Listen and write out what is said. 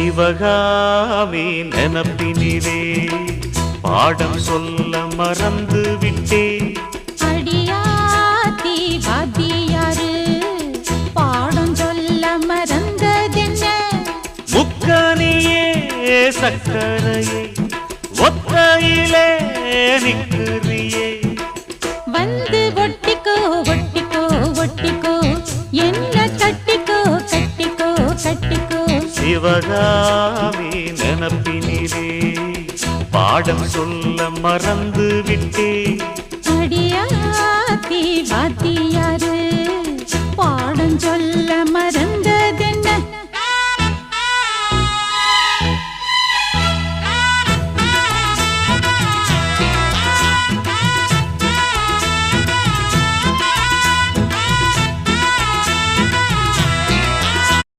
சிவகாமி நினப்பினிலே பாடம் சொல்ல மறந்து விட்டேன். அடியாத்தி வாத்தியாரு பாடம் சொல்ல மறந்ததென்ன? முக்கனியே சக்கரையே ஒத்தையிலே நிற்கிறியே. வந்து ஒட்டிக்கோ ஒட்டிக்கோ ஒட்டிக்கோ, என்ன கட்டிக்கோ கட்டிக்கோ கட்டிக்கோ. சிவகாமி நினப்பினிலே பாடம் சொல்ல மறந்து விட்டேன். அடியாத்தி வாத்தியாரு பாடம் சொல்ல மறந்த